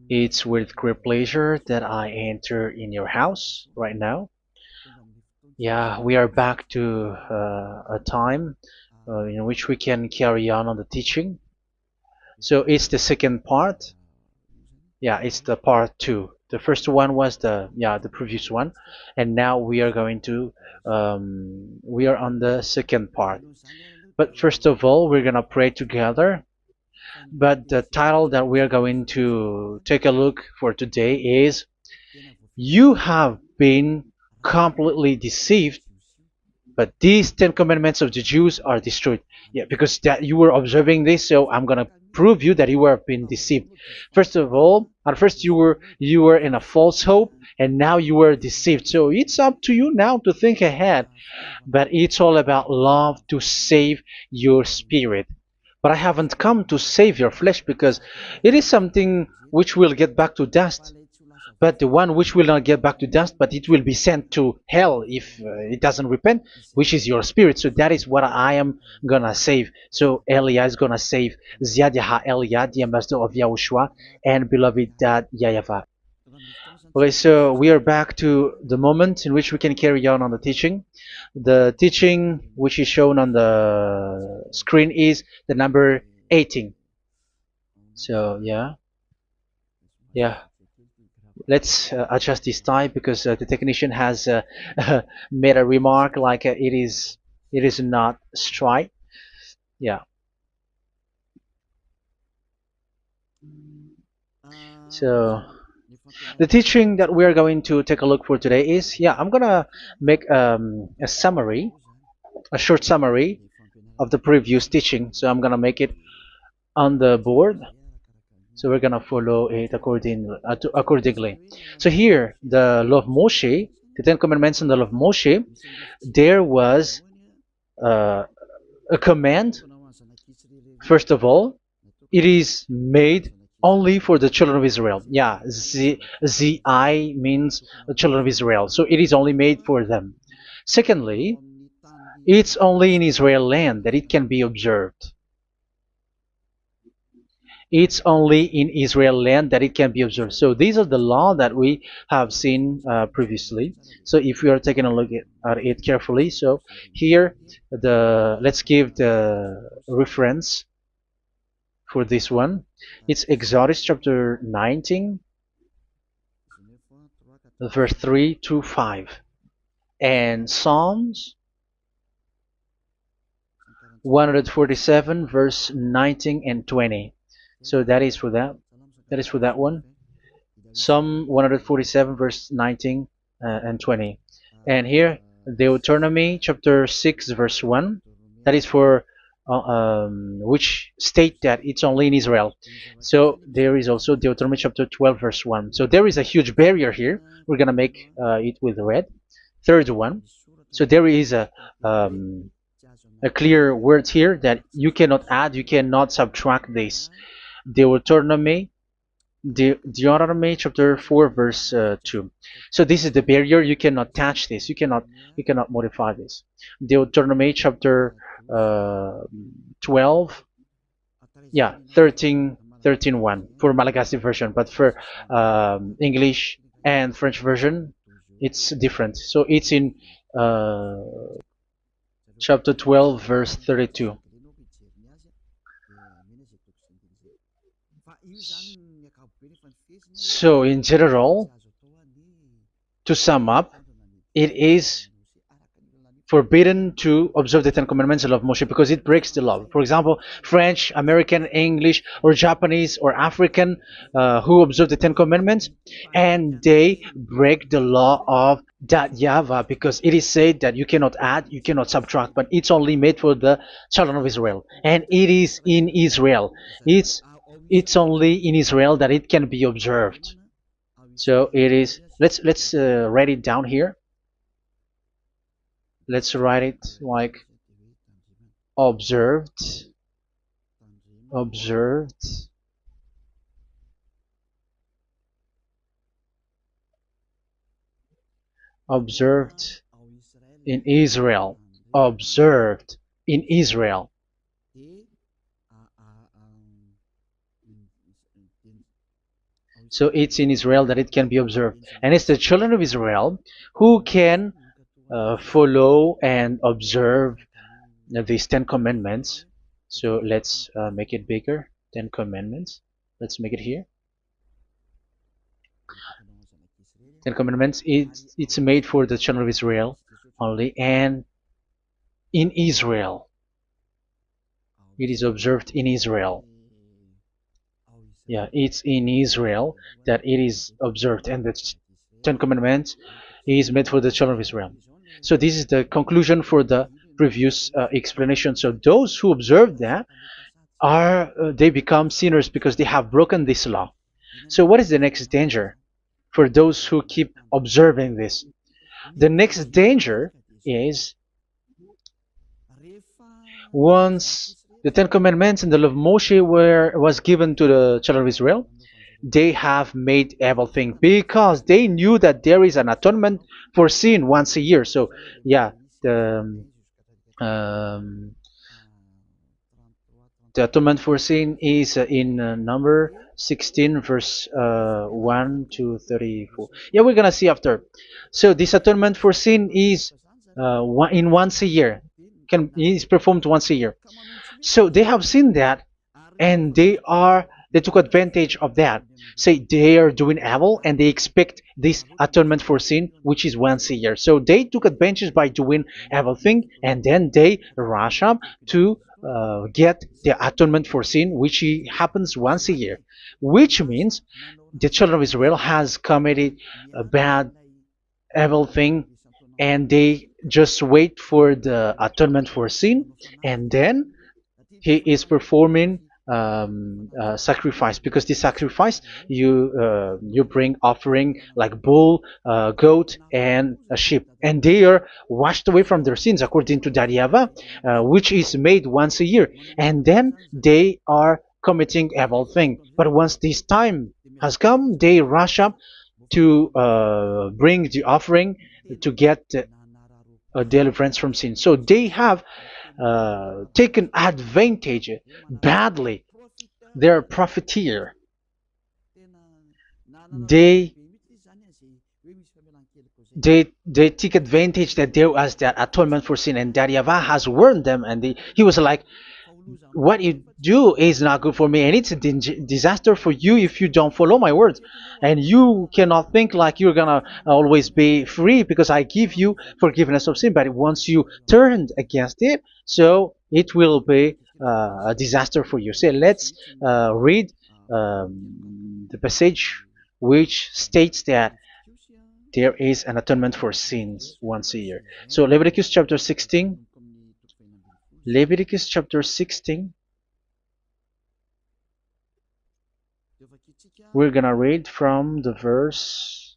It's with great pleasure that I enter in your house right now. Yeah, we are back to a time in which we can carry on the teaching. So it's the second part. Yeah, it's the part two. The first one was the previous one, and now we are going to we are on the second part. But first of all, we're gonna pray together. But the title that we are going to take a look for today is "You have been completely deceived, but these Ten Commandments of the Jews are destroyed." Yeah, because that you were observing this, so I'm gonna prove you that you were being deceived. First of all, at first you were in a false hope, and now you were deceived. So it's up to you now to think ahead. But it's all about love to save your spirit. But I haven't come to save your flesh because it is something which will get back to dust. But the one which will not get back to dust, but it will be sent to hell if it doesn't repent, which is your spirit. So that is what I am gonna save. So Elia is gonna save Ziadiha Elia, the ambassador of Yahushua, and beloved dad YAHVAH. Okay, so we are back to the moment in which we can carry on the teaching. The teaching which is shown on the screen is the number 18. So yeah, let's adjust this time because the technician has made a remark like it is not straight. Yeah. So the teaching that we are going to take a look for today is, I'm gonna make a summary, a short summary of the previous teaching. So I'm gonna make it on the board. So we're gonna follow it accordingly. So here, the law of Moshe, the Ten Commandments and the law of Moshe, there was uh, a command. First of all, it is made only for the children of Israel. Yeah, Z I means the children of Israel. So it is only made for them. Secondly, it's only in Israel land that it can be observed. It's only in Israel land that it can be observed. So these are the law that we have seen previously. So if we are taking a look at it carefully, so here let's give the reference for this one. It's Exodus chapter 19, verse 3 to 5, and Psalms 147, verse 19 and 20. So that is for that. That is for that one. Psalm 147, verse 19 and 20. And here, Deuteronomy chapter 6, verse 1. That is for which state that it's only in Israel. So there is also Deuteronomy chapter 12, verse 1. So there is a huge barrier here. We're going to make it with red. Third one. So there is a clear word here that you cannot add, you cannot subtract this. Deuteronomy Deuteronomy chapter 4 verse 2. So this is the barrier. You cannot touch this. You cannot modify this. Deuteronomy chapter 12, 13 1 for Malagasy version, but for English and French version, it's different. So it's in uh, chapter 12 verse 32. So in general, to sum up, it is forbidden to observe the Ten Commandments and law of Moshe because it breaks the law. For example, French, American, English, or Japanese or African who observe the Ten Commandments and they break the law of that YAHVAH because it is said that you cannot add, you cannot subtract, but it's only made for the children of Israel, and it is in Israel. It's only in Israel that it can be observed. So it is. Let's write it down here. Let's write it like observed, observed, observed in Israel, observed in Israel. So it's in Israel that it can be observed. And it's the children of Israel who can follow and observe these 10 commandments. So let's make it bigger. 10 commandments. Let's make it here. 10 commandments. It's made for the children of Israel only, and in Israel. It is observed in Israel. Yeah, it's in Israel that it is observed, and the 10 commandments is made for the children of Israel. So this is the conclusion for the previous explanation. So those who observe that are they become sinners because they have broken this law. So what is the next danger for those who keep observing this? The next danger is once the Ten Commandments and the law of Moshe was given to the children of Israel, they have made everything because they knew that there is an atonement for sin once a year. So yeah, um, the atonement for sin is in number 16 verse 1 to 34. Yeah, we're gonna see after. So this atonement for sin is in once a year, is performed once a year. So they have seen that, and they took advantage of that. Say they are doing evil and they expect this atonement for sin, which is once a year. So they took advantage by doing evil thing, and then they rush up to get the atonement for sin, which happens once a year, which means the children of Israel has committed a bad evil thing, and they just wait for the atonement for sin, and then he is performing sacrifice, because this sacrifice you bring offering like bull, goat, and a sheep, and they are washed away from their sins according to that YAHVAH, which is made once a year, and then they are committing evil thing. But once this time has come, they rush up to bring the offering to get deliverance from sin. So they have taken advantage badly. They're a profiteer. They they take advantage that there was that atonement for sin, and that YAHVAH has warned them, and he was like, what you do is not good for me, and it's a disaster for you if you don't follow my words. And you cannot think like you're gonna always be free because I give you forgiveness of sin, but once you turned against it, so it will be a disaster for you. So let's read the passage which states that there is an atonement for sins once a year. So Leviticus chapter 16. Leviticus chapter 16. We're gonna read from the verse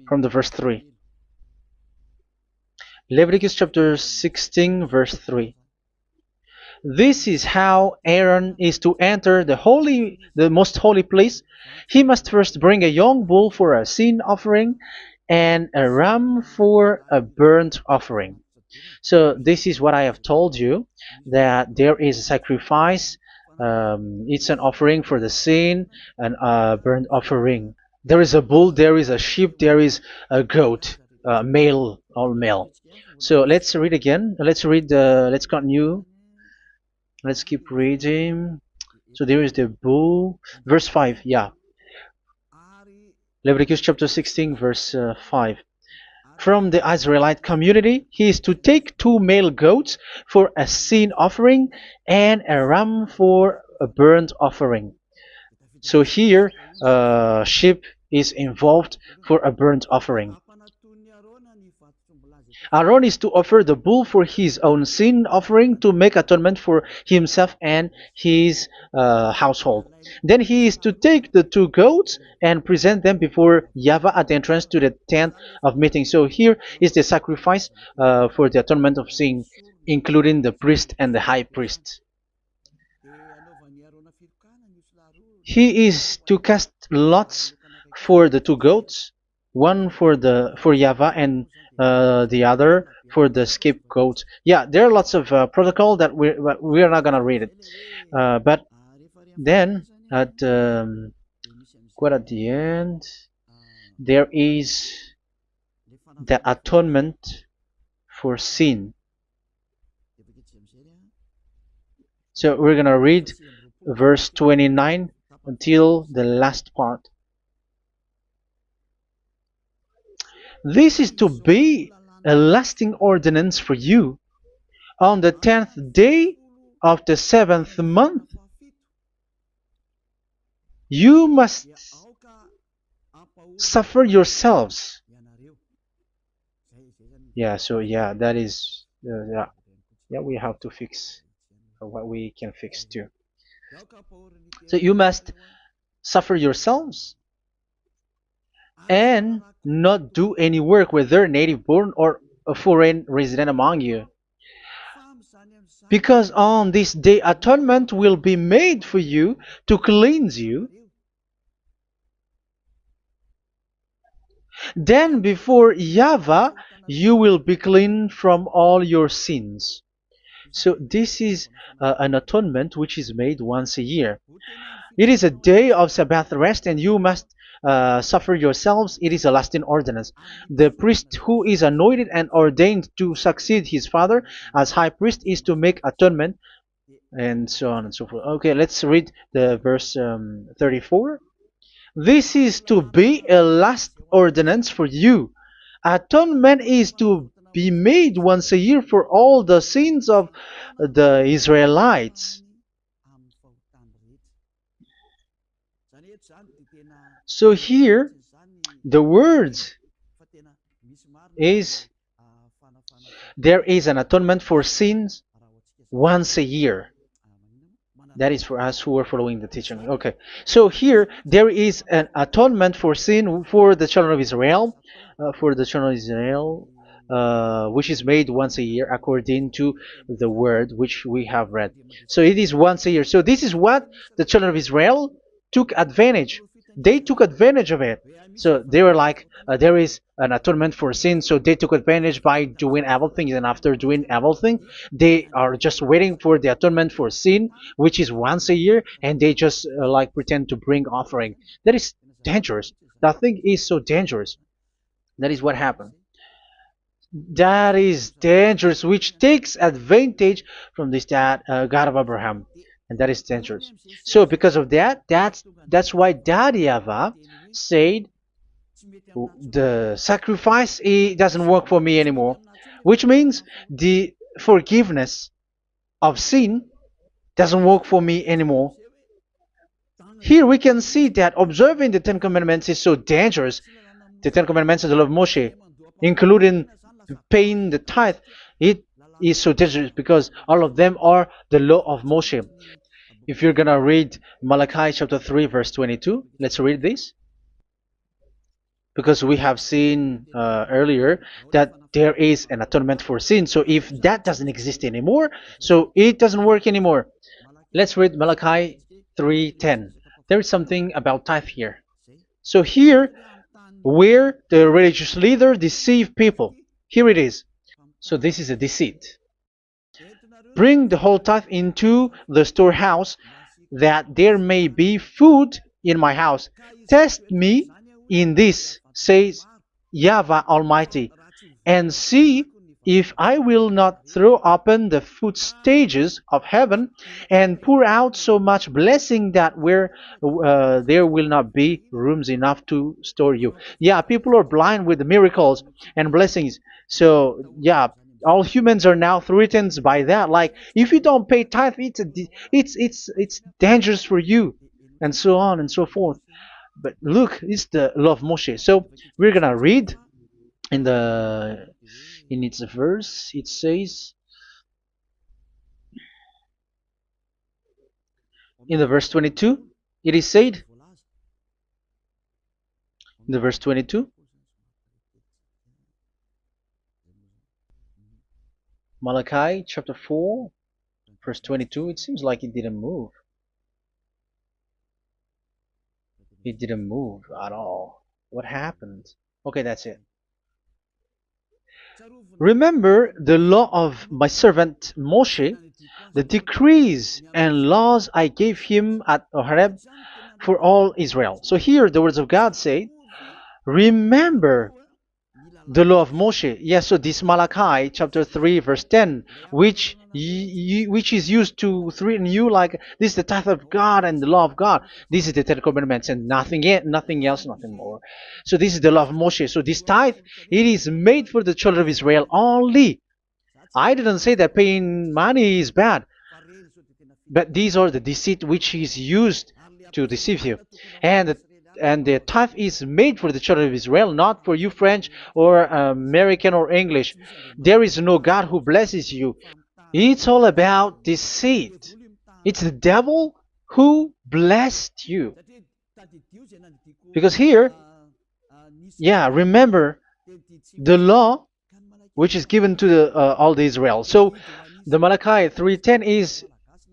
3. Leviticus chapter 16 verse 3. This is how Aaron is to enter the most holy place. He must first bring a young bull for a sin offering and a ram for a burnt offering. So this is what I have told you, that there is a sacrifice. It's an offering for the sin, and a burnt offering. There is a bull, there is a sheep, there is a goat, male, all male. So let's read again. Let's continue. Let's keep reading. So there is the bull, verse 5. Yeah, Leviticus chapter 16 verse 5. From the Israelite community, he is to take 2 male goats for a sin offering and a ram for a burnt offering. So here, sheep is involved for a burnt offering. Aaron is to offer the bull for his own sin offering to make atonement for himself and his household. Then he is to take the 2 goats and present them before YAHVAH at the entrance to the tent of meeting. So here is the sacrifice for the atonement of sin, including the priest and the high priest. He is to cast lots for the 2 goats, one for YAHVAH and the other for the scapegoat. Yeah, there are lots of protocol that we are not gonna read it, but then at quite at the end, there is the atonement for sin. So we're gonna read verse 29 until the last part. This is to be a lasting ordinance for you. On the 10th day of the 7th month, you must suffer yourselves. Yeah, so yeah, that is, yeah, we have to fix what we can fix too. So you must suffer yourselves and not do any work, whether native born or a foreign resident among you. Because on this day atonement will be made for you to cleanse you. Then before YAHVAH you will be clean from all your sins. So this is an atonement which is made once a year. It is a day of Sabbath rest, and you must suffer yourselves. It is a lasting ordinance. The priest who is anointed and ordained to succeed his father as high priest is to make atonement, and so on and so forth. Okay, let's read the verse 34. This is to be a last ordinance for you. Atonement is to be made once a year for all the sins of the Israelites. So here, the words is there is an atonement for sins once a year. That is for us who are following the teaching. Okay, so here there is an atonement for sin for the children of Israel, which is made once a year according to the word which we have read. So it is once a year. So this is what the children of Israel took advantage. They took advantage of it. So they were like, there is an atonement for sin, so they took advantage by doing evil things, and after doing evil things, they are just waiting for the atonement for sin, which is once a year, and they just like pretend to bring offering. That is dangerous. That thing is so dangerous. That is what happened. That is dangerous, which takes advantage from this God of Abraham, and that is dangerous. So because of that, that's why Daddy Ava said the sacrifice it doesn't work for me anymore, which means the forgiveness of sin doesn't work for me anymore. Here we can see that observing the Ten Commandments is so dangerous. The Ten Commandments of the law of Moshe, including paying the tithe, it is so dangerous because all of them are the law of Moshe. If you're gonna read Malachi chapter 3 verse 22, let's read this. Because we have seen earlier that there is an atonement for sin. So if that doesn't exist anymore, so it doesn't work anymore. Let's read Malachi 3:10. There is something about tithe here. So here, where the religious leader deceive people, here it is. So this is a deceit. Bring the whole tithe into the storehouse, that there may be food in my house. Test me in this, says YAHVAH Almighty, and see if I will not throw open the food stages of heaven and pour out so much blessing that where there will not be rooms enough to store you. Yeah, people are blind with the miracles and blessings. So yeah, all humans are now threatened by that. Like if you don't pay tithe, it's dangerous for you, and so on and so forth. But look, it's the law of Moshe. So we're gonna read in its verse. It says in the verse 22. It is said in the verse 22. Malachi chapter 4 verse 22. It seems like it didn't move. It didn't move at all. What happened? Okay, that's it. Remember the law of my servant Moshe, the decrees and laws I gave him at Horeb for all Israel. So here the words of God say, remember the law of Moshe. Yes, so this Malachi chapter 3 verse 10, which is used to threaten you like this is the tithe of God and the law of God. This is the Ten Commandments and nothing yet, nothing else, nothing more. So this is the law of Moshe. So this tithe, it is made for the children of Israel only. I didn't say that paying money is bad, but these are the deceit which is used to deceive you. And the tithe is made for the children of Israel, not for you French or American or English. There is no God who blesses you. It's all about deceit. It's the devil who blessed you. Because here, yeah, remember the law which is given to all the Israel. So the Malachi 3:10 is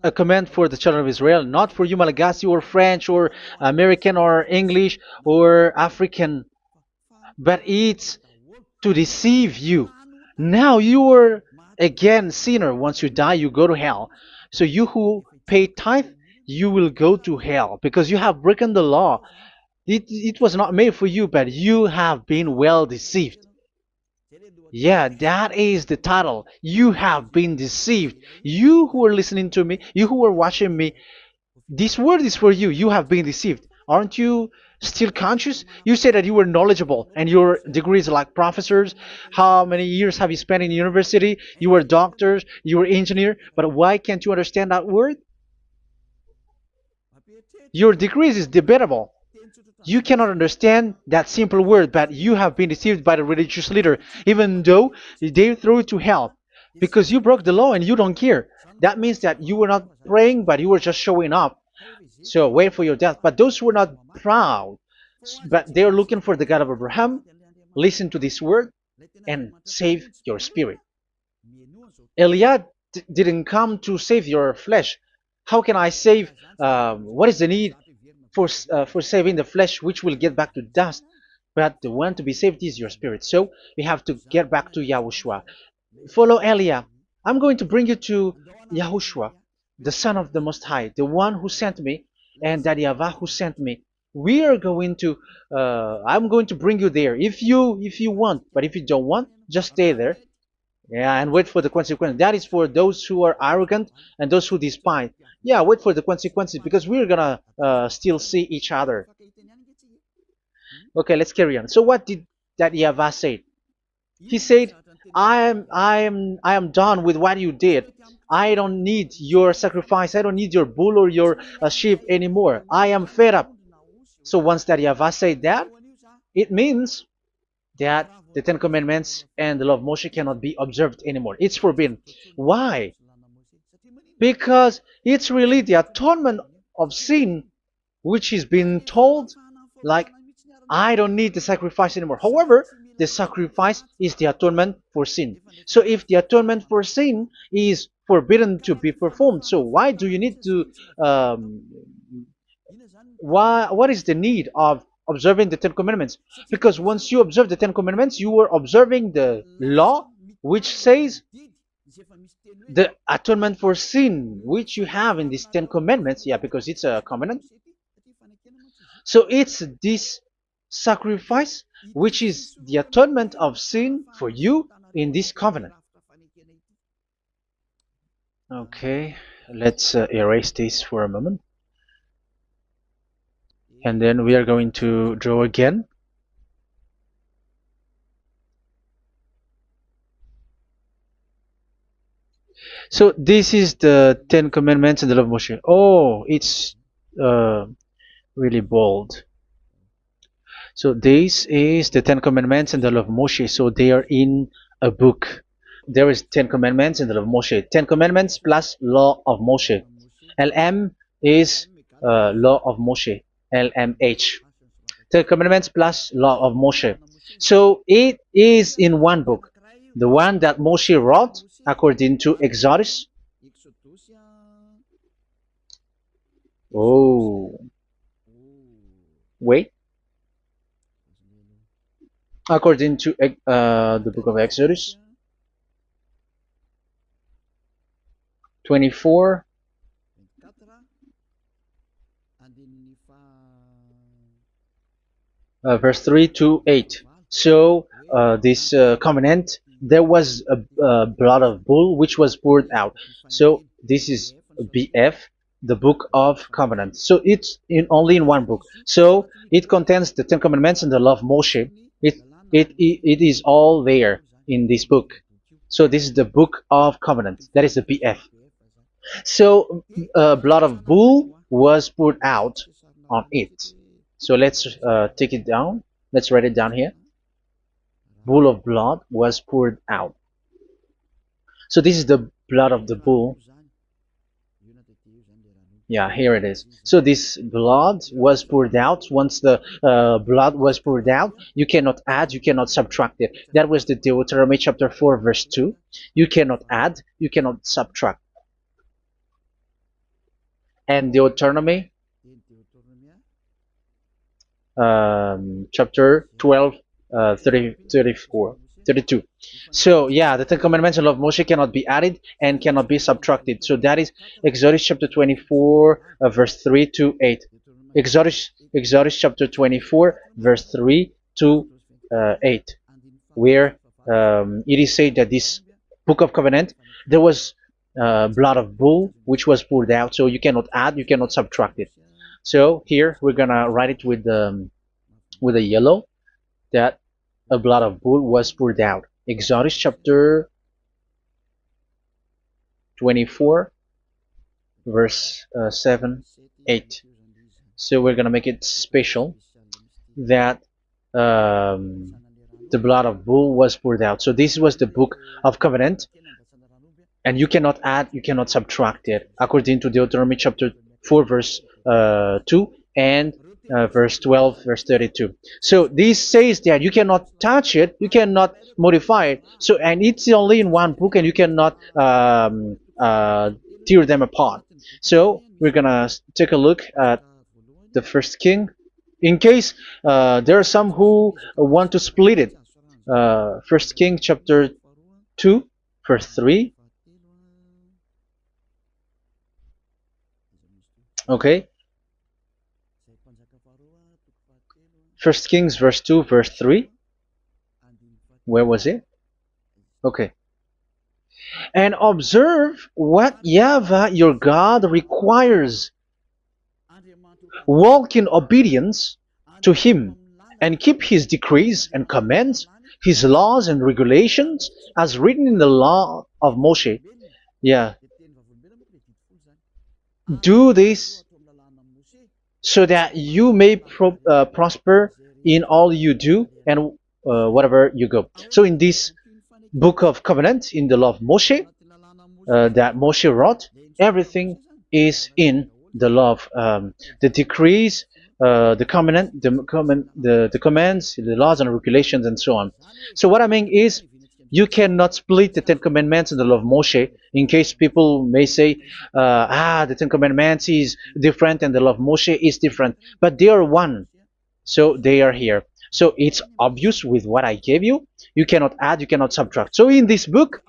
a command for the children of Israel, not for you Malagasy or French or American or English or African, but it's to deceive you. Now you are again sinner. Once you die, you go to hell. So you who pay tithe, you will go to hell because you have broken the law. It was not made for you, but you have been well deceived. Yeah, that is the title. You have been deceived. You who are listening to me, you who are watching me, this word is for you. You have been deceived. Aren't you still conscious? You said that you were knowledgeable and your degrees are like professors. How many years have you spent in university? You were doctors, you were engineer, but why can't you understand that word? Your degrees is debatable. You cannot understand that simple word, but you have been deceived by the religious leader, even though they threw you to hell because you broke the law and you don't care. That means that you were not praying, but you were just showing up. So wait for your death. But those who are not proud, but they are looking for the God of Abraham, listen to this word and save your spirit. Eliah didn't come to save your flesh. How can I save? What is the need for saving the flesh, which will get back to dust? But the one to be saved is your spirit. So we have to get back to YAHOSHUAH. Follow Eliah. I'm going to bring you to YAHOSHUAH, the Son of the Most High, the one who sent me, and that YAHVAH who sent me. We are going to. I'm going to bring you there if you want, but if you don't want, just stay there. Yeah, and wait for the consequence. That is for those who are arrogant and those who despise. Yeah, wait for the consequences because we're gonna still see each other. Okay, let's carry on. So what did that YAHVAH say? He said, I am done with what you did. I don't need your sacrifice. I don't need your bull or your sheep anymore. I am fed up. So once that YAHVAH said that, it means that the Ten Commandments and the law of Moshe cannot be observed anymore. It's forbidden. Why? Because it's really the atonement of sin which is being told, like, I don't need the sacrifice anymore. However, the sacrifice is the atonement for sin. So if the atonement for sin is forbidden to be performed, so why do you need to what is the need of observing the Ten Commandments? Because once you observe the Ten Commandments, you are observing the law which says the atonement for sin which you have in these Ten Commandments. Yeah, because it's a covenant. So it's this sacrifice which is the atonement of sin for you in this covenant. Okay, let's erase this for a moment. And then we are going to draw again. So this is the Ten Commandments and the law of Moshe. Oh, it's really bold. So this is the Ten Commandments and the law of Moshe. So they are in a book. There is Ten Commandments and the law of Moshe. Ten Commandments plus law of Moshe. LM is law of Moshe. LMH. Ten Commandments plus law of Moshe. So it is in one book. The one that Moshe wrote according to Exodus. Oh. Wait. According to the book of Exodus 24, verse 3 to 8. So this covenant, there was a blood of bull which was poured out. So this is BF, the book of covenant. So it's only in one book. So it contains the Ten Commandments and the law of Moshe. It is all there in this book. So this is the book of covenant. That is the BF. So blood of bull was poured out on it. So let's take it down. Let's write it down here. Bull of blood was poured out. So this is the blood of the bull. Yeah, here it is. So this blood was poured out. Once the blood was poured out, you cannot add, you cannot subtract it. That was the Deuteronomy chapter 4, verse 2. You cannot add, you cannot subtract. And Deuteronomy chapter 12, 32. So yeah, the Ten Commandments and law of Moshe cannot be added and cannot be subtracted. So that is Exodus chapter 24, verse 3 to 8. Exodus chapter 24, verse 3 to 8, where it is said that this book of covenant, there was blood of bull which was poured out. So you cannot add, you cannot subtract it. So here we're gonna write it with a yellow, that a blood of bull was poured out. Exodus chapter 24, verse 7, 8. So we're gonna make it special that the blood of bull was poured out. So this was the book of covenant, and you cannot add, you cannot subtract it, according to Deuteronomy chapter 4, verse 2 and verse 12, verse 32. So this says that you cannot touch it, you cannot modify it. So, and it's only in one book, and you cannot tear them apart. So we're gonna take a look at the first king, in case there are some who want to split it. First King chapter 2, verse 3. Okay. First Kings verse 2, verse 3. Where was it? Okay. And observe what YAHVAH your God requires. Walk in obedience to him, and keep his decrees and commands, his laws and regulations, as written in the law of Moshe. Yeah. Do this so that you may prosper in all you do and whatever you go. So in this book of covenant, in the law of Moshe, that Moshe wrote, everything is in the law of the decrees, the covenant, the commands, the laws and regulations, and so on. So what I mean is, you cannot split the Ten Commandments and the law of Moshe. In case people may say, the Ten Commandments is different and the law of Moshe is different, but they are one. So they are here. So it's obvious with what I gave you. You cannot add, you cannot subtract. So in this book,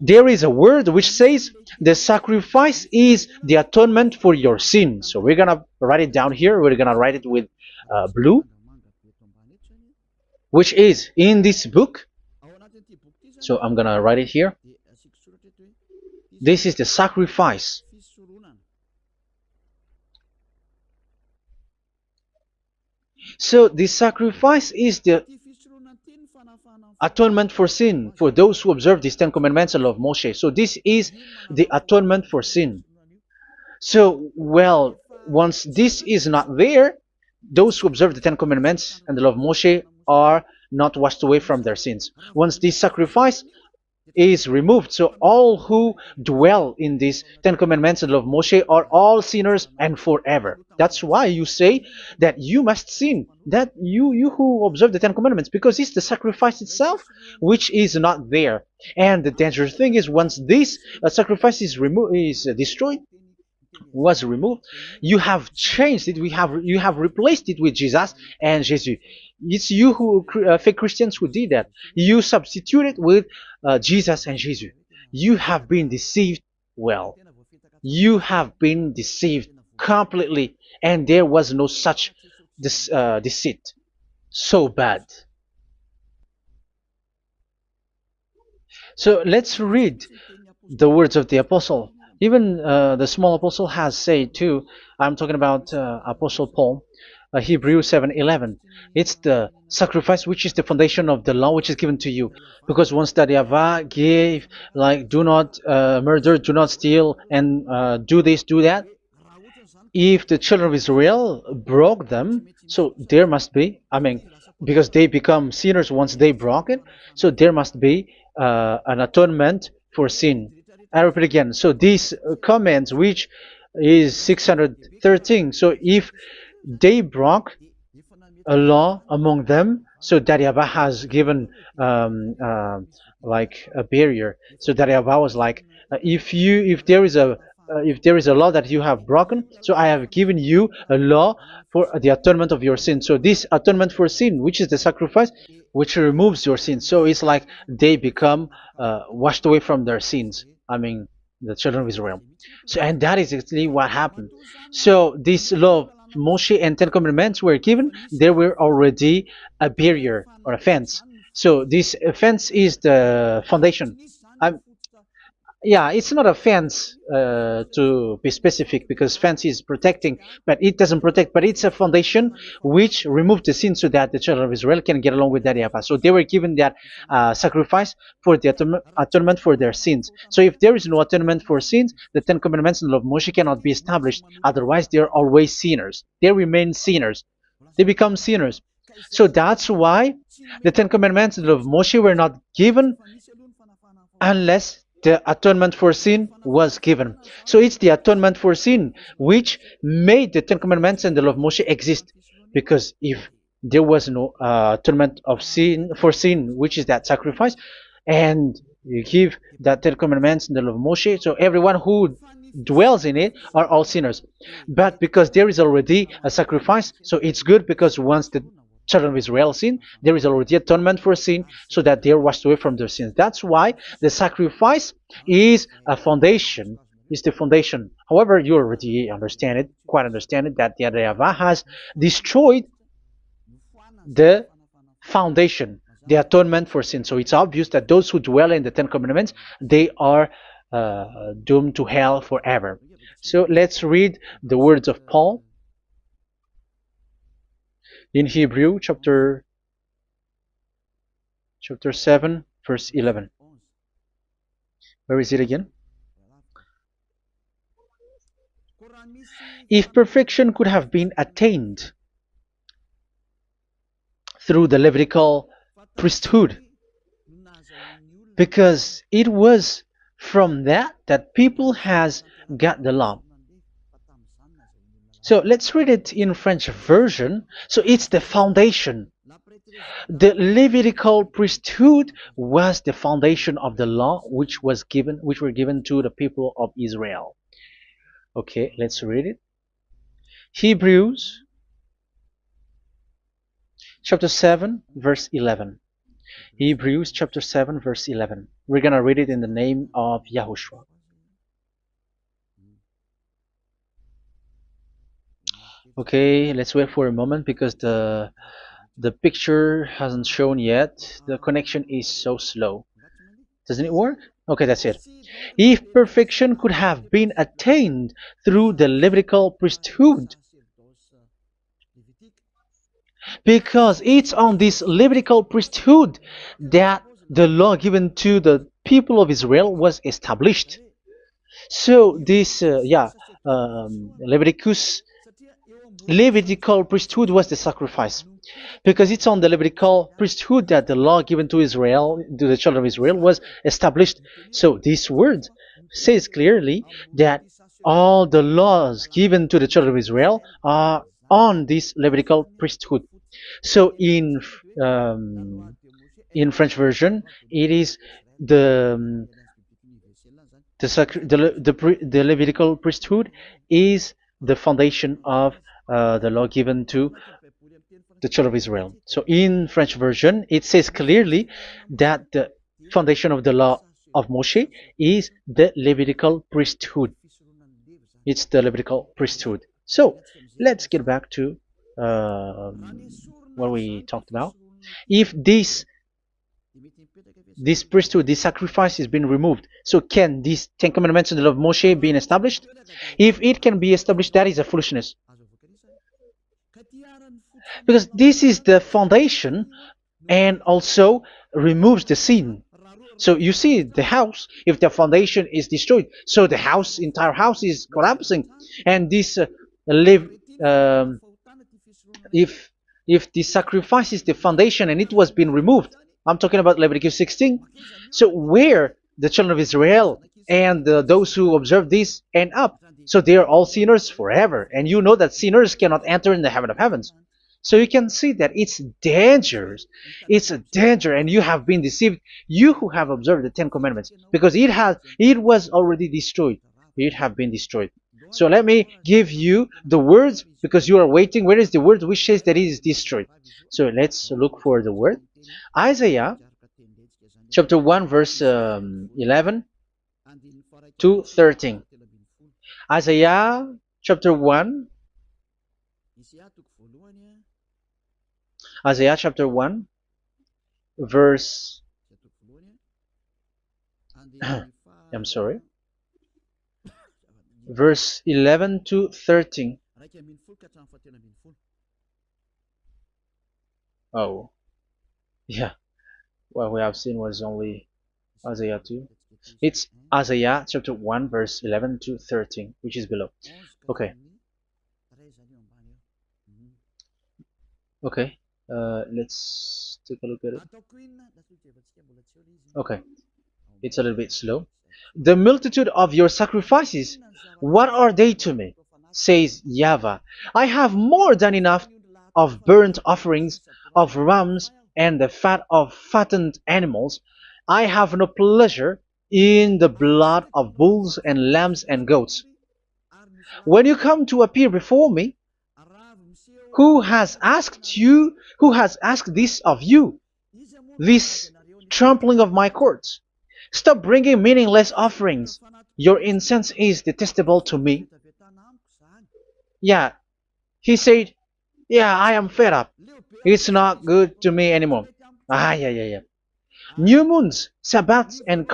there is a word which says the sacrifice is the atonement for your sin. So we're gonna write it down here. We're gonna write it with blue, which is in this book. So I'm gonna write it here. This is the sacrifice. So the sacrifice is the atonement for sin for those who observe these Ten Commandments and law of Moshe. So this is the atonement for sin. So, well, once this is not there, those who observe the Ten Commandments and the law of Moshe are not washed away from their sins. Once this sacrifice is removed, so all who dwell in these Ten Commandments and law of Moshe are all sinners and forever. That's why you say that you must sin, that you who observe the Ten Commandments, because it's the sacrifice itself which is not there. And the dangerous thing is, once this sacrifice is destroyed, was removed, you have changed it. You have replaced it with Jesus and Jesus. It's you who fake Christians who did that. You substitute it with Jesus and Jesus. You have been deceived Well, you have been deceived completely, and there was no such deceit. So bad. So let's read the words of the apostle. Even the small apostle has said too. I'm talking about Apostle Paul, Hebrews 7:11. It's the sacrifice which is the foundation of the law which is given to you. Because once that Yahweh gave, like, do not murder, do not steal, and do this, do that, if the children of Israel broke them, so there must be, I mean, because they become sinners once they broke it, so there must be an atonement for sin. I repeat again. So these comments, which is 613, so if they broke a law among them, so that Yahweh has given like a barrier. So that Yahweh was like, if there is a law that you have broken, so I have given you a law for the atonement of your sin. So this atonement for sin, which is the sacrifice, which removes your sin. So it's like they become washed away from their sins. I mean, the children of Israel. So, and that is exactly what happened. So this law of Moshe and Ten Commandments were given. There were already a barrier or a fence. So this fence is the foundation. I'm, yeah, it's not a fence to be specific, because fence is protecting, but it doesn't protect. But it's a foundation which removed the sin so that the children of Israel can get along with that Yahweh. So they were given that sacrifice for the atonement for their sins. So if there is no atonement for sins, the Ten Commandments and the law of Moshe cannot be established. Otherwise, they are always sinners. They remain sinners. They become sinners. So that's why the Ten Commandments and the law of Moshe were not given unless the atonement for sin was given. So it's the atonement for sin which made the Ten Commandments and the law of Moshe exist. Because if there was no atonement of sin for sin, which is that sacrifice, and you give that Ten Commandments and the law of Moshe, so everyone who dwells in it are all sinners. But because there is already a sacrifice, so it's good, because once the children of Israel sin, there is already atonement for sin, so that they are washed away from their sins. That's why the sacrifice is a foundation, is the foundation. However, you already understand it, quite understand it, that the Yahweh has destroyed the foundation, the atonement for sin. So it's obvious that those who dwell in the Ten Commandments, they are doomed to hell forever. So let's read the words of Paul in Hebrew chapter 7 verse 11. Where is it again? If perfection could have been attained through the Levitical priesthood, because it was from that people has got the law. So let's read it in French version. So it's the foundation. The Levitical priesthood was the foundation of the law which were given to the people of Israel. Okay, let's read it. Hebrews chapter 7 verse 11. Hebrews chapter 7 verse 11. We're gonna read it in the name of YAHOSHUAH. Okay, let's wait for a moment, because the picture hasn't shown yet. The connection is so slow. Doesn't it work? Okay, that's it. If perfection could have been attained through the Levitical priesthood, because it's on this Levitical priesthood that the law given to the people of Israel was established. So this, Levitical priesthood was the sacrifice, because it's on the Levitical priesthood that the law given to Israel, to the children of Israel, was established. So this word says clearly that all the laws given to the children of Israel are on this Levitical priesthood. So in French version, it is the Levitical priesthood is the foundation of the law given to the children of Israel. So in French version, it says clearly that the foundation of the law of Moshe is the Levitical priesthood. It's the Levitical priesthood. So let's get back to what we talked about. If this priesthood, this sacrifice is being removed, so can these Ten Commandments and the law of Moshe be established? If it can be established, that is a foolishness. Because this is the foundation and also removes the sin. So you see the house, if the foundation is destroyed, so the house, entire house is collapsing. And this live, um, if the sacrifice is the foundation and it was being removed, I'm talking about Leviticus 16. So where the children of Israel and those who observe this end up, so they are all sinners forever. And you know that sinners cannot enter in the heaven of heavens. So you can see that it's dangerous. It's a danger, and you have been deceived. You who have observed the Ten Commandments, because it was already destroyed. It have been destroyed. So let me give you the words, because you are waiting. Where is the word which says that it is destroyed? So let's look for the word. Isaiah chapter 1 verse 11 to 13. Isaiah chapter 1. Isaiah chapter 1 verse I'm sorry, verse 11 to 13. Oh, yeah. What we have seen was only Isaiah 2. It's Isaiah chapter 1 verse 11 to 13, which is below. Okay. Okay. Let's take a look at it. Okay. It's a little bit slow. The multitude of your sacrifices, what are they to me? Says YAHVAH. I have more than enough of burnt offerings, of rams, and the fat of fattened animals. I have no pleasure in the blood of bulls and lambs and goats. When you come to appear before me, who has asked this of you, this trampling of my courts? Stop bringing meaningless offerings. Your incense is detestable to me. Yeah, he said, yeah, I am fed up. It's not good to me anymore. Yeah. New moons, Sabbaths, and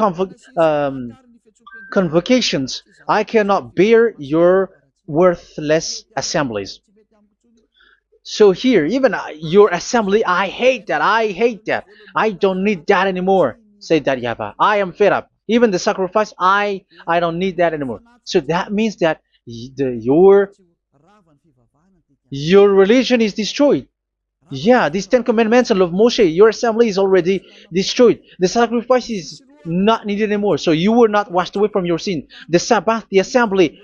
convocations. I cannot bear your worthless assemblies. So here, even your assembly, I hate that. I hate that. I don't need that anymore. Say that, YAHVAH. I am fed up. Even the sacrifice, I don't need that anymore. So that means that your religion is destroyed. Yeah, these Ten Commandments and love Moshe, your assembly is already destroyed. The sacrifice is not needed anymore. So you were not washed away from your sin. The Sabbath, the assembly,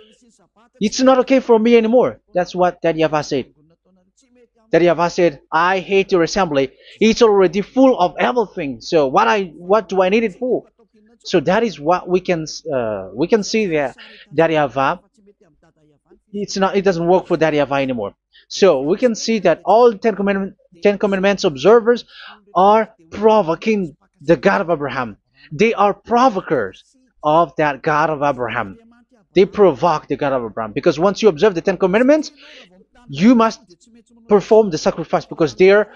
it's not okay for me anymore. That's what that YAHVAH said. That YAHVAH said, I hate your assembly. It's already full of everything. So what do I need it for? So that is what we can see there. That YAHVAH, it doesn't work for that YAHVAH anymore. So we can see that all Ten Commandments observers are provoking the God of Abraham. They are provokers of that God of Abraham. They provoke the God of Abraham, because once you observe the Ten Commandments, you must perform the sacrifice, because they're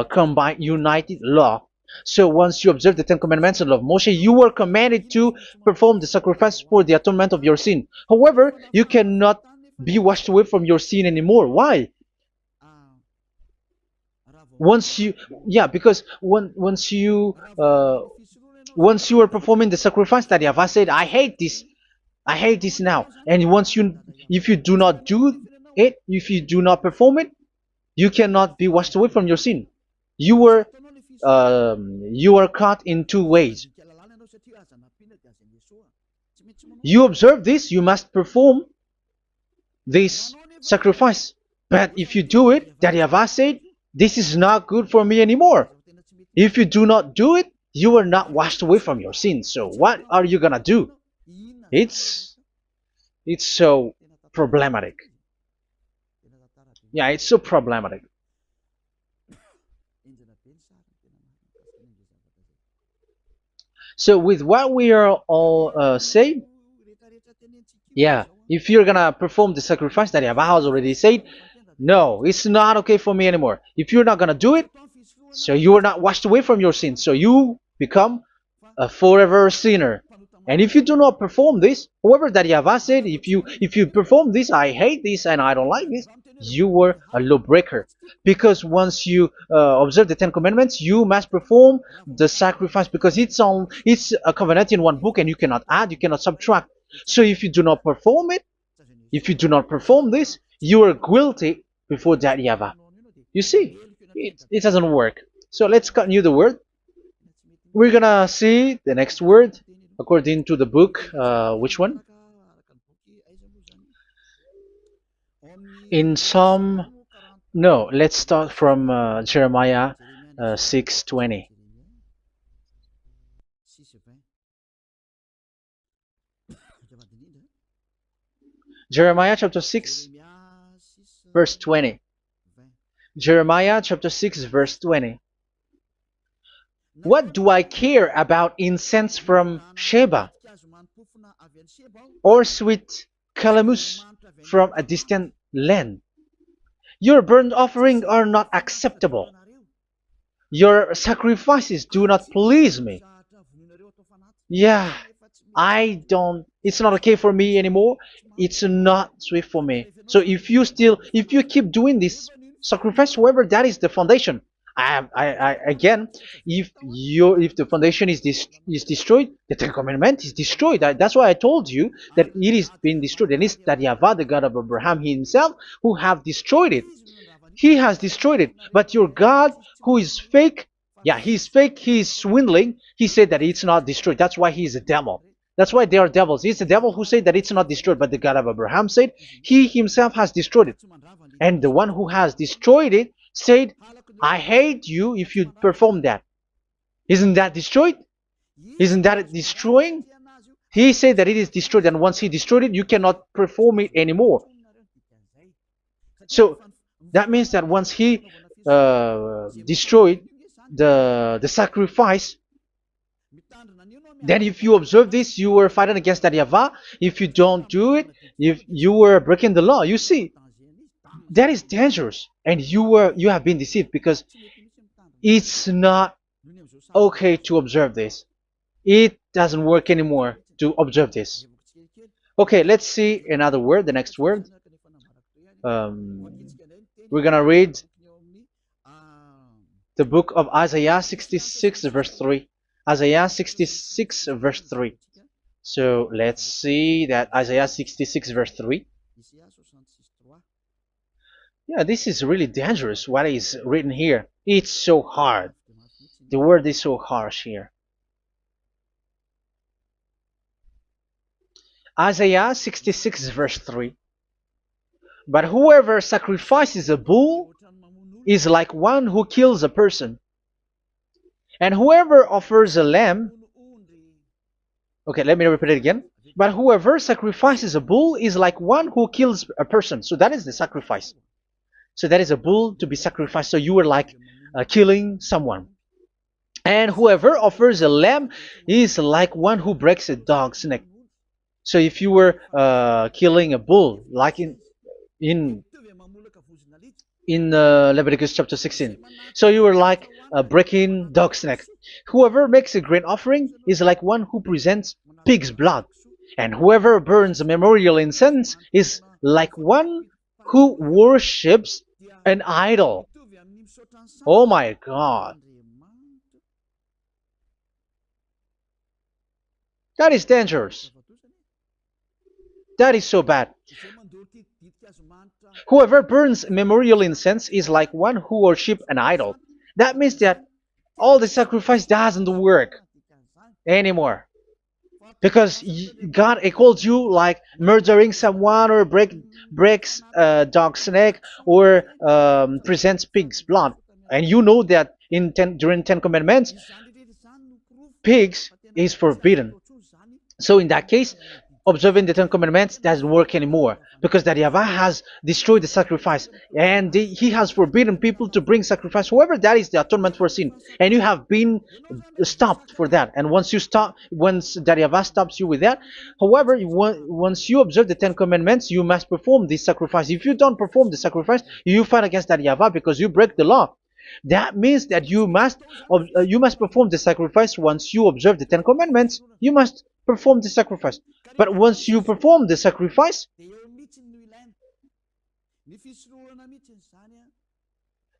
combined, united law. So once you observe the Ten Commandments and love Moshe, you were commanded to perform the sacrifice for the atonement of your sin. However, you cannot be washed away from your sin anymore. Why? Because once you are performing the sacrifice that YAHVAH said, I hate this now. And if you do not do it, if you do not perform it, you cannot be washed away from your sin. You are caught in two ways. You observe this, you must perform this sacrifice. But if you do it, that YAHVAH said, this is not good for me anymore. If you do not do it, you are not washed away from your sins. So what are you gonna do? It's so problematic. Yeah, it's so problematic. So with what we are all saying, yeah, if you're gonna perform the sacrifice that Yahweh has already said, no, it's not okay for me anymore. If you're not gonna do it, so you are not washed away from your sins, so you become a forever sinner. And if you do not perform this, whoever that Yahweh said, if you perform this, I hate this and I don't like this, you were a lawbreaker. Because once you observe the Ten Commandments, you must perform the sacrifice because it's a covenant in one book and you cannot add, you cannot subtract. So if you do not perform it, if you do not perform this, you are guilty before that Yahweh. You see, it doesn't work. So let's continue the word. We're gonna see the next word according to the book. Which one? In Psalm. No, let's start from Jeremiah 6:20. Jeremiah chapter 6, verse 20. Jeremiah chapter 6, verse 20. What do I care about incense from Sheba or sweet calamus from a distant land? Your burnt offerings are not acceptable. Your sacrifices do not please me. Yeah, it's not okay for me anymore. It's not sweet for me. So if you keep doing this sacrifice, however, that is the foundation. Again, if the foundation is destroyed, the Ten Commandment is destroyed. That's why I told you that it is being destroyed, and it's that Yahweh, the God of Abraham himself, who have destroyed it. He has destroyed it. But your God, who is fake, yeah, he's fake, he's swindling. He said that it's not destroyed. That's why he's a devil. That's why they are devils. It's the devil who said that it's not destroyed, but the God of Abraham said he himself has destroyed it. And the one who has destroyed it said, I hate you if you perform that. Isn't that destroyed? Isn't that destroying? He said that it is destroyed, and once he destroyed it, you cannot perform it anymore. So that means that once he destroyed the sacrifice, then if you observe this, you were fighting against that Yahweh. If you don't do it, if you were breaking the law, you see, that is dangerous, and you have been deceived because it's not okay to observe this. It doesn't work anymore to observe this. Okay, let's see another word, the next word. We're gonna read the book of Isaiah 66 verse 3. Isaiah 66 verse 3. So let's see that Isaiah 66 verse 3. Yeah, this is really dangerous what is written here. It's so hard. The word is so harsh here. Isaiah 66 verse 3. But whoever sacrifices a bull is like one who kills a person. And whoever offers a lamb... Okay, let me repeat it again. But whoever sacrifices a bull is like one who kills a person. So that is the sacrifice. So that is a bull to be sacrificed. So you were like killing someone. And whoever offers a lamb is like one who breaks a dog's neck. So if you were killing a bull, like in Leviticus chapter 16, so you were like breaking dog's neck. Whoever makes a grain offering is like one who presents pig's blood. And whoever burns a memorial incense is like one who worships an idol. Oh my God. That is dangerous. That is so bad. Whoever burns memorial incense is like one who worships an idol. That means that all the sacrifice doesn't work anymore. Because God calls you like murdering someone or breaks a dog's neck or presents pig's blood. And you know that during 10 Commandments, pigs is forbidden. So in that case, observing the Ten Commandments doesn't work anymore because that Yahweh has destroyed the sacrifice and he has forbidden people to bring sacrifice. However, that is the atonement for sin, and you have been stopped for that. And once that Yahweh stops you with that, however, once you observe the Ten Commandments, you must perform this sacrifice. If you don't perform the sacrifice, you fight against that Yahweh because you break the law. That means that you must perform the sacrifice. Once you observe the Ten Commandments, you must perform the sacrifice. But once you perform the sacrifice,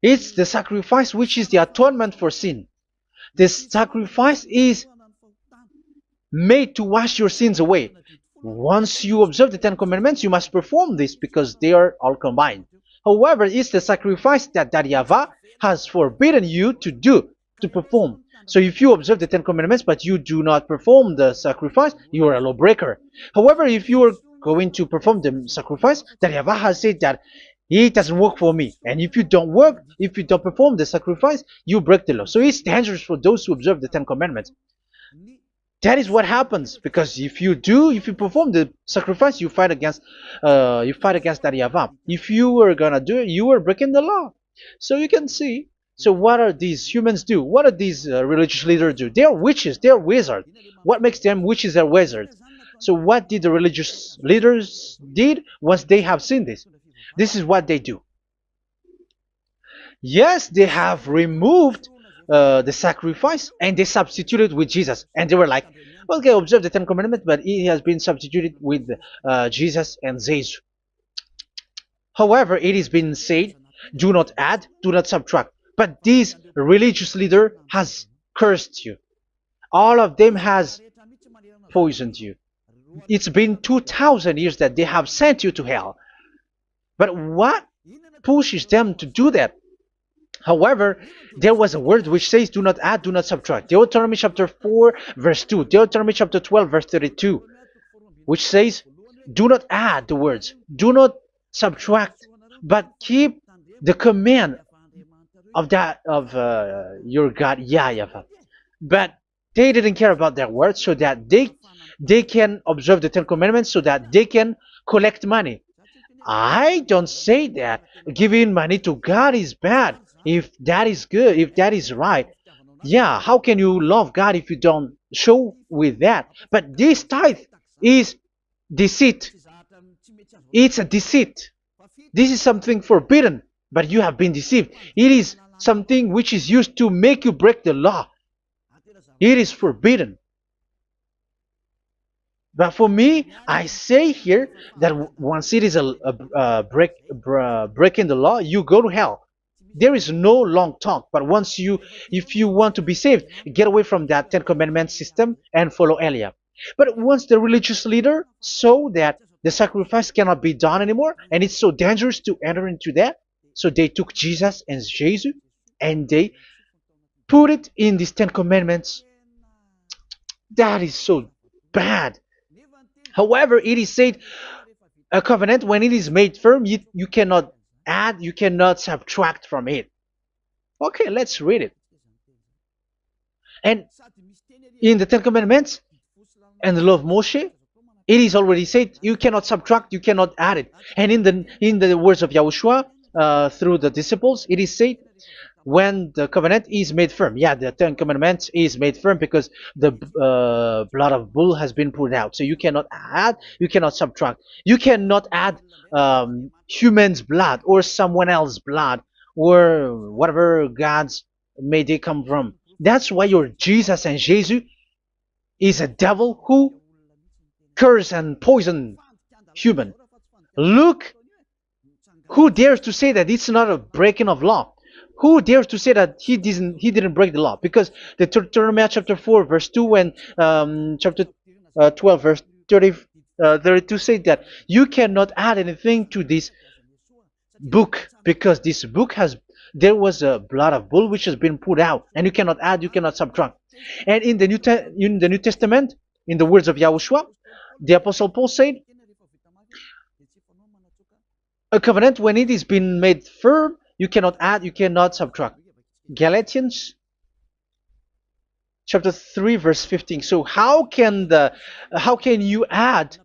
it's the sacrifice which is the atonement for sin. This sacrifice is made to wash your sins away. Once you observe the Ten Commandments, you must perform this because they are all combined. However, it's the sacrifice that Yahweh has forbidden you to do, to perform. So if you observe the Ten Commandments but you do not perform the sacrifice, you are a lawbreaker. However, if you are going to perform the sacrifice, that Yahweh has said that it doesn't work for me. And if you don't perform the sacrifice, you break the law. So it's dangerous for those who observe the Ten Commandments. That is what happens, because if you perform the sacrifice, you fight against that Yahweh. If you are gonna do it, you are breaking the law. So you can see. So what are these humans do? What are these religious leaders do? They are witches. They are wizards. What makes them witches or wizards? So what did the religious leaders did once they have seen this? This is what they do. Yes, they have removed the sacrifice and they substituted with Jesus, and they were like, okay, observe the Ten Commandments, but it has been substituted with Jesus and Jesus. However, it has been said, do not add, do not subtract. But this religious leader has cursed you. All of them has poisoned you. It's been 2,000 years that they have sent you to hell. But what pushes them to do that? However, there was a word which says, do not add, do not subtract. Deuteronomy chapter 4, verse 2. Deuteronomy chapter 12, verse 32. Which says, do not add the words. Do not subtract. But keep the command of your God, YAHVAH. But they didn't care about their words, so that they can observe the Ten Commandments, so that they can collect money. I don't say that giving money to God is bad. If that is good, if that is right, yeah, how can you love God if you don't show with that? But this tithe is deceit. It's a deceit. This is something forbidden, but you have been deceived. It is something which is used to make you break the law. It is forbidden. But for me, I say here that once it is breaking the law, you go to hell. There is no long talk. But if you want to be saved, get away from that Ten Commandments system and follow Eliab. But once the religious leader saw that the sacrifice cannot be done anymore, and it's so dangerous to enter into that, so they took Jesus and Jesus and they put it in these Ten Commandments. That is so bad. However, it is said, a covenant, when it is made firm, you cannot add, you cannot subtract from it. Okay, let's read it. And in the Ten Commandments and the law of Moshe, it is already said, you cannot subtract, you cannot add it. And in the words of YAHOSHUAH, through the disciples, it is said, when the covenant is made firm. Yeah, the Ten Commandments is made firm because the blood of bull has been poured out. So you cannot add, you cannot subtract. You cannot add human's blood or someone else's blood or whatever gods may they come from. That's why your Jesus and Jesus is a devil who curse and poison human. Look, who dares to say that it's not a breaking of law? Who dares to say that he didn't break the law? Because the Deuteronomy chapter 4 verse 2 and chapter 12 verse 32 say that you cannot add anything to this book, because this book there was a blood of bull which has been put out, and you cannot add, you cannot subtract. And in the New Testament, in the words of YAHOSHUAH, the Apostle Paul said, a covenant, when it is been made firm, you cannot add, you cannot subtract. Galatians chapter 3 verse 15. So how can you add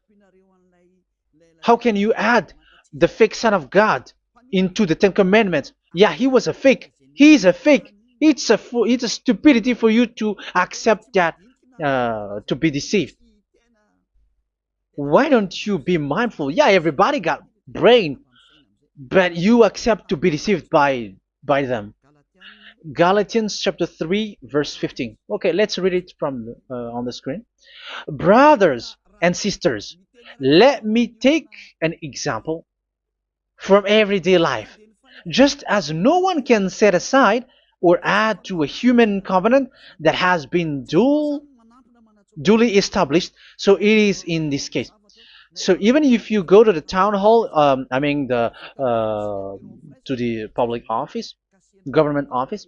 How can you add the fake Son of God into the Ten Commandments? Yeah, he was a fake. He is a fake. It's a stupidity for you to accept that, to be deceived. Why don't you be mindful? Yeah, everybody got brain, but you accept to be deceived by them. Galatians chapter 3 verse 15. Okay, let's read it from on the screen. Brothers and sisters, let me take an example from everyday life. Just as no one can set aside or add to a human covenant that has been duly established, so it is in this case. So even if you go to the town hall, I mean to the public office, government office,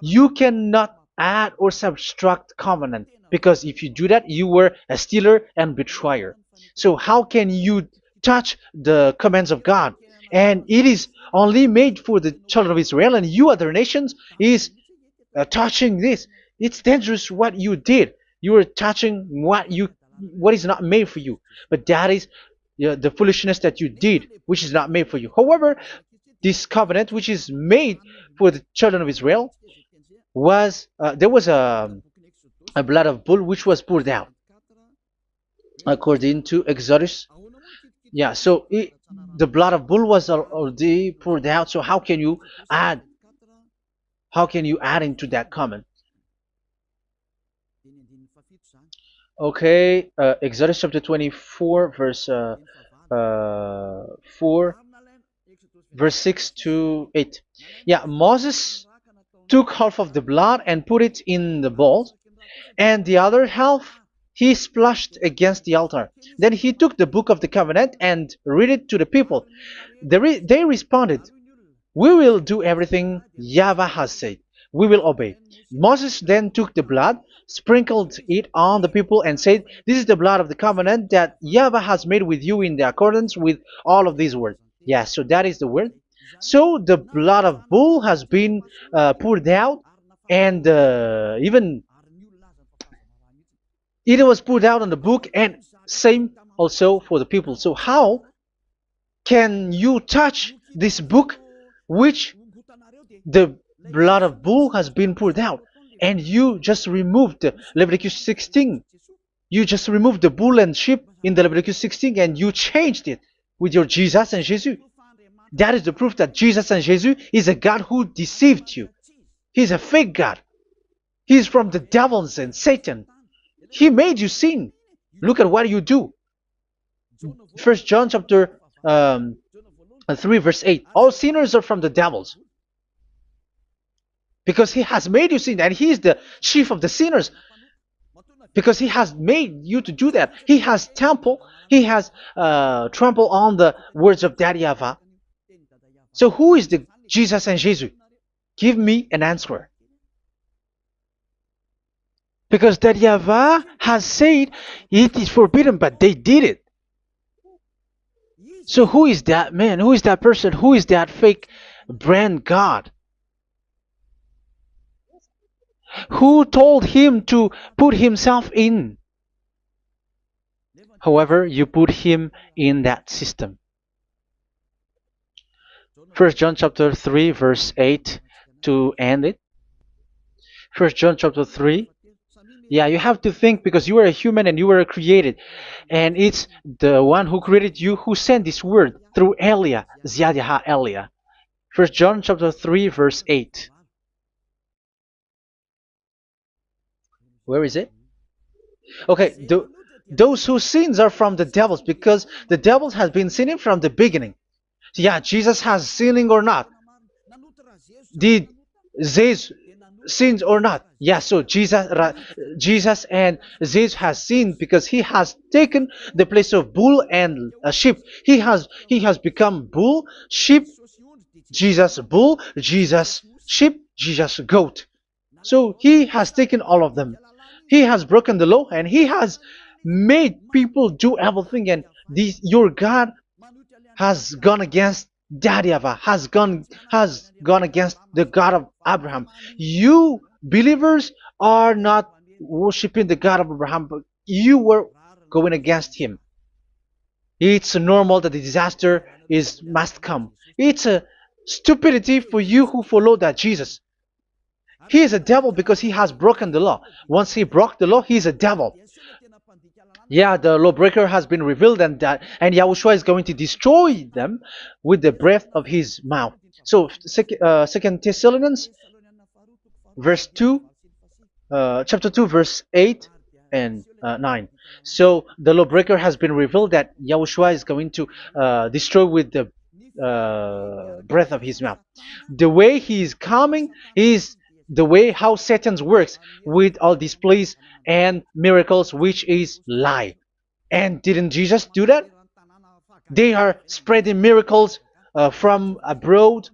you cannot add or subtract covenant, because if you do that, you were a stealer and betrayer. So how can you touch the commands of God? And it is only made for the children of Israel, and you other nations is touching this. It's dangerous what you did. You are touching what is not made for you. But that is, the foolishness that you did, which is not made for you. However, this covenant, which is made for the children of Israel, was there was a blood of bull which was poured out according to Exodus. Yeah, so the blood of bull was already poured out. So add how can you add into that comment? Okay, Exodus chapter 24 verse 4 verse 6 to 8. Yeah, Moses took half of the blood and put it in the bowl, and the other half he splashed against the altar. Then he took the book of the covenant and read it to the people. They responded, "We will do everything YAHVAH has said. We will obey." Moses then took the blood, sprinkled it on the people, and said, "This is the blood of the covenant that YAHVAH has made with you in the accordance with all of these words." Yeah, so that is the word. So the blood of bull has been poured out, and even it was poured out on the book, and same also for the people. So how can you touch this book which the blood of bull has been poured out, and you just removed Leviticus 16? You just removed the bull and sheep in the Leviticus 16, and you changed it with your Jesus and Jesus. That is the proof that Jesus and Jesus is a God who deceived you. He's a fake God. He's from the devils and Satan. He made you sin. Look at what you do. First John chapter 3 verse 8. All sinners are from the devils, because he has made you sin, and he is the chief of the sinners, because he has made you to do that. He has trampled on the words of Daddy YAHVAH. So who is the Jesus and Jesus? Give me an answer. Because Daddy YAHVAH has said it is forbidden, but they did it. So who is that man? Who is that person? Who is that fake brand God? Who told him to put himself in? However, you put him in that system. First John chapter 3 verse 8 to end it. First John chapter 3. Yeah, you have to think, because you are a human and you were created. And it's the one who created you who sent this word through Elia, Ziadiha Elia. First John chapter 3 verse 8. Where is it? Okay, those whose sins are from the devils, because the devils has been sinning from the beginning. Yeah, Jesus has sinning or not? Did Jesus sins or not? Yeah, so Jesus and Jesus has sinned, because he has taken the place of bull and sheep. He has become bull, sheep, Jesus bull, Jesus sheep, Jesus goat. So he has taken all of them. He has broken the law, and he has made people do everything. And your God has gone against Daddy YAHVAH, has gone against the God of Abraham. You believers are not worshiping the God of Abraham, but you were going against him. It's normal that the disaster is must come. It's a stupidity for you who follow that Jesus. He is a devil because he has broken the law. Once he broke the law, he is a devil. Yeah, the lawbreaker has been revealed, and Yahushua is going to destroy them with the breath of his mouth. So, Second Thessalonians, verse 2, chapter 2, verse 8 and 9. So the lawbreaker has been revealed that Yahushua is going to destroy with the breath of his mouth. The way he is coming is the way how Satan works with all displays and miracles, which is lie. And didn't Jesus do that? They are spreading miracles from abroad.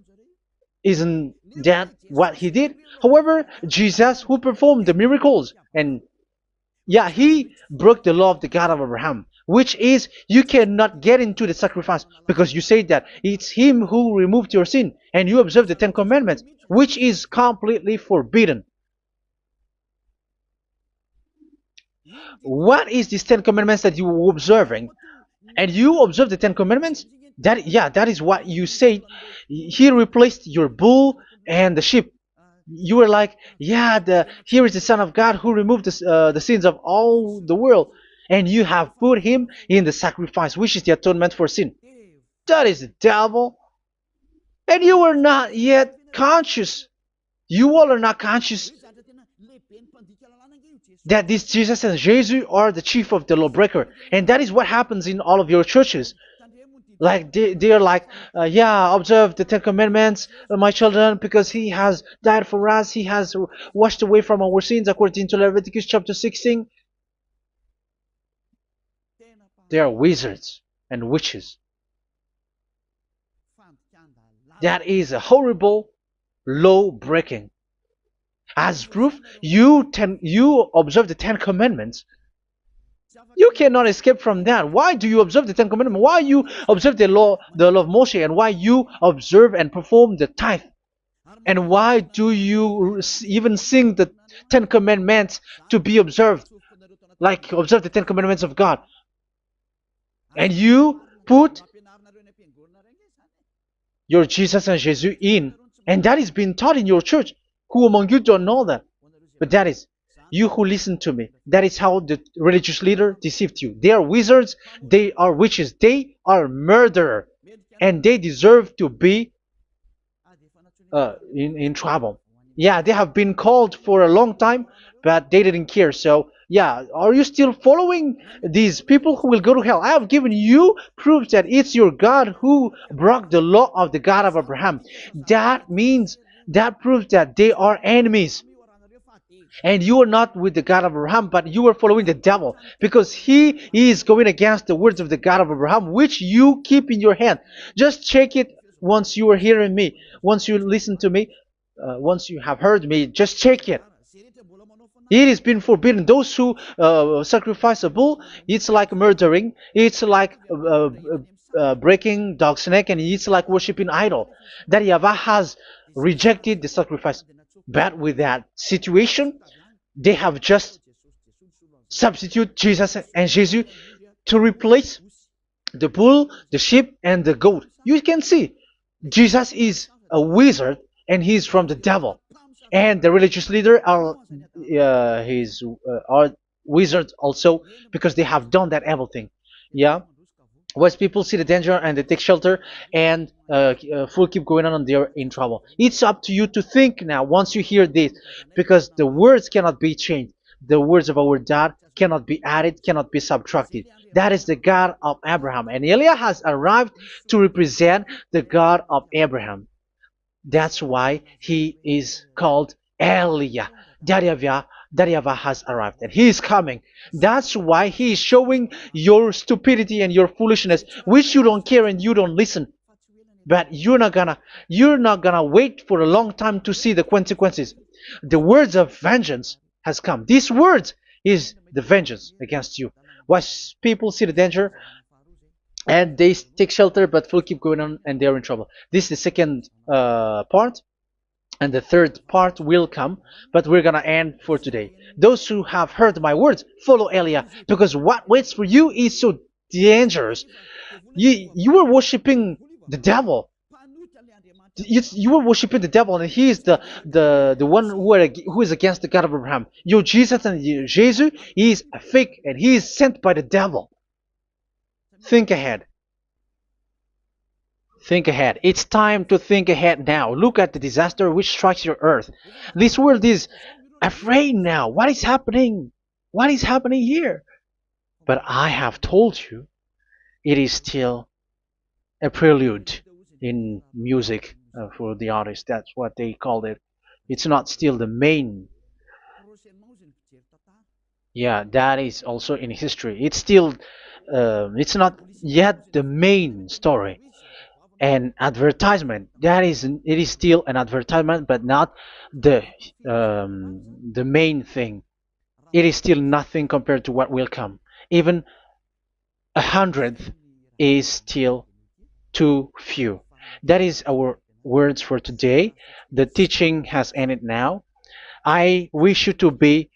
Isn't that what he did? However, Jesus, who performed the miracles, and yeah, he broke the law of the God of Abraham, which is you cannot get into the sacrifice because you say that it's him who removed your sin, and you observe the Ten Commandments, which is completely forbidden. What is these Ten Commandments that you were observing? And you observe the Ten Commandments? That is what you said. He replaced your bull and the sheep. You were like, yeah, here is the Son of God who removed the sins of all the world, and you have put him in the sacrifice, which is the atonement for sin. That is the devil. And you are not yet conscious. You all are not conscious that this Jesus and Jesus are the chief of the lawbreaker. And that is what happens in all of your churches. Like they are like, yeah, observe the Ten Commandments, my children, because he has died for us. He has washed away from our sins according to Leviticus chapter 16. They are wizards and witches. That is a horrible law breaking. As proof, you observe the Ten Commandments. You cannot escape from that. Why do you observe the Ten Commandments? Why you observe the law of Moshe, and why you observe and perform the tithe? And why do you even sing the Ten Commandments to be observed? Like observe the Ten Commandments of God. And you put your Jesus and Jesus in. And that is being taught in your church. Who among you don't know that? But that is you who listen to me. That is how the religious leader deceived you. They are wizards. They are witches. They are murderers. And they deserve to be in trouble. Yeah, they have been called for a long time, but they didn't care. So, yeah, are you still following these people who will go to hell? I have given you proof that it's your God who broke the law of the God of Abraham. That means, that proves that they are enemies. And you are not with the God of Abraham, but you are following the devil, because he is going against the words of the God of Abraham, which you keep in your hand. Just check it once you are hearing me, once you listen to me, once you have heard me, just check it. It has been forbidden. Those who sacrifice a bull, it's like murdering, it's like breaking dog's neck, and it's like worshiping idol. That YAHVAH has rejected the sacrifice. But with that situation, they have just substitute Jesus and Jesus to replace the bull, the sheep, and the goat. You can see Jesus is a wizard, and he's from the devil. And the religious leader are wizards also, because they have done that evil thing. Yeah. Once people see the danger and they take shelter, and full keep going on, and they're in trouble. It's up to you to think now once you hear this, because the words cannot be changed. The words of our God cannot be added, cannot be subtracted. That is the God of Abraham, and Eliah has arrived to represent the God of Abraham. That's why he is called Eliah. YAHVAH has arrived, and he is coming. That's why he is showing your stupidity and your foolishness, which you don't care and you don't listen. But you're not gonna wait for a long time to see the consequences. The words of vengeance has come. These words is the vengeance against you. Once people see the danger and they take shelter, but will keep going on, and they're in trouble. This is the second part. And the third part will come, but we're gonna end for today. Those who have heard my words, follow Eliah, because what waits for you is so dangerous. You were worshiping the devil. You were worshiping the devil, and he is the one who is against the God of Abraham. Your Jesus and your Jesus, he is a fake, and he is sent by the devil. Think ahead. Think ahead. It's time to think ahead now. Look at the disaster which strikes your earth. This world is afraid now. What is happening? What is happening here? But I have told you, it is still a prelude in music for the artist. That's what they called it. It's not still the main. Yeah, that is also in history. It's still, it's not yet the main story. And advertisement, that is, it is still an advertisement, but not the the main thing. It is still nothing compared to what will come. Even a hundredth is still too few. That is our words for today. The teaching has ended now. I wish you to be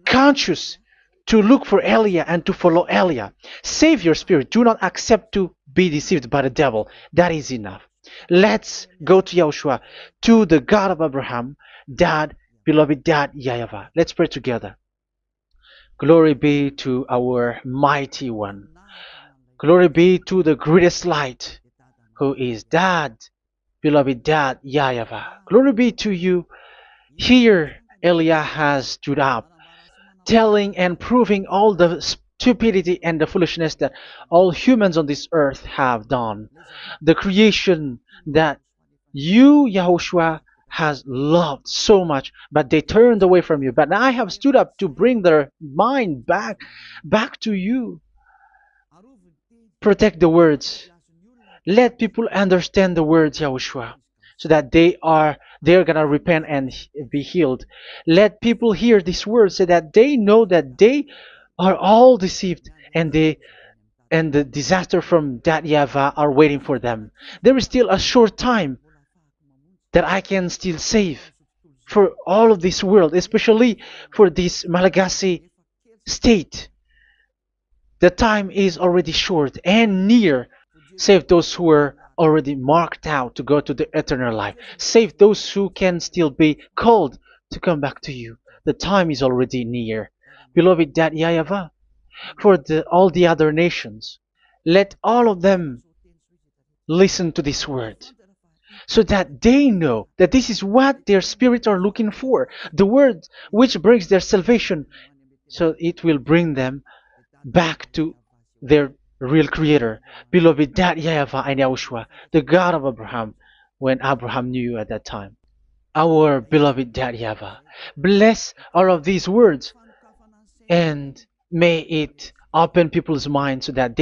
conscious, to look for Elia and to follow Elia. Save your spirit. Do not accept to be deceived by the devil. That is enough. Let's go to Yahushua, to the God of Abraham, Dad, beloved Dad, YAHVAH. Let's pray together. Glory be to our mighty one. Glory be to the greatest light, who is Dad, beloved Dad, YAHVAH. Glory be to you. Here, Elia has stood up, telling and proving all the stupidity and the foolishness that all humans on this earth have done. The creation that you, Yahushua, has loved so much, but they turned away from you. But now I have stood up to bring their mind back to you. Protect the words. Let people understand the words, Yahushua, so that they're gonna repent and be healed. Let people hear these words so that they know that they are all deceived, and the disaster from that YAHVAH are waiting for them. There is still a short time that I can still save for all of this world, especially for this Malagasy state. The time is already short and near. Save those who are already marked out to go to the eternal life. Save those who can still be called to come back to you. The time is already near. Beloved Dad YAHVAH, for all the other nations, let all of them listen to this word, so that they know that this is what their spirits are looking for, the word which brings their salvation, so it will bring them back to their real creator, beloved Dad YAHVAH and Yahushua, the God of Abraham, when Abraham knew you at that time. Our beloved Dad YAHVAH, bless all of these words, and may it open people's minds so that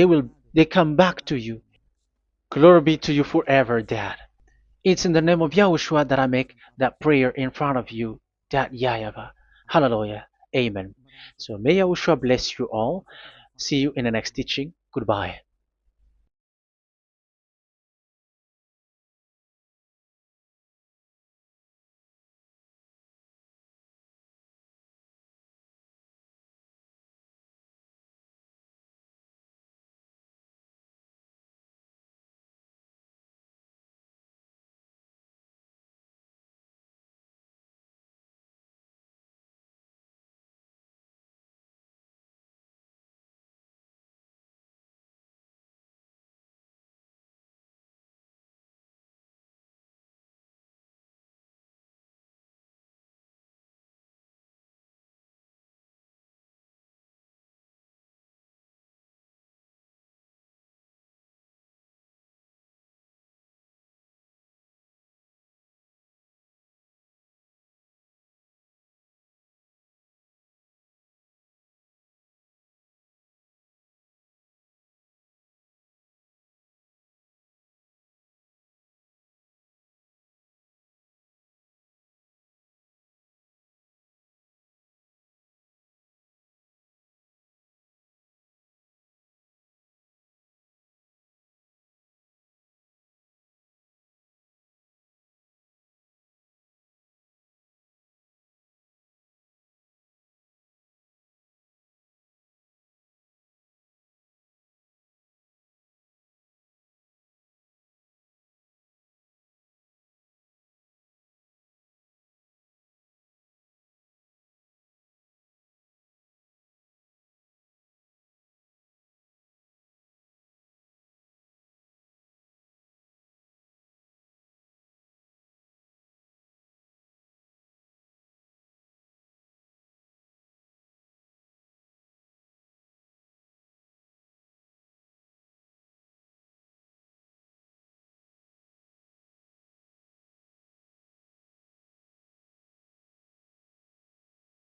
they come back to you. Glory be to you forever, Dad. It's in the name of Yahushua that I make that prayer in front of you, Dad YAHVAH. Hallelujah. Amen. So may Yahushua bless you all. See you in the next teaching. Goodbye.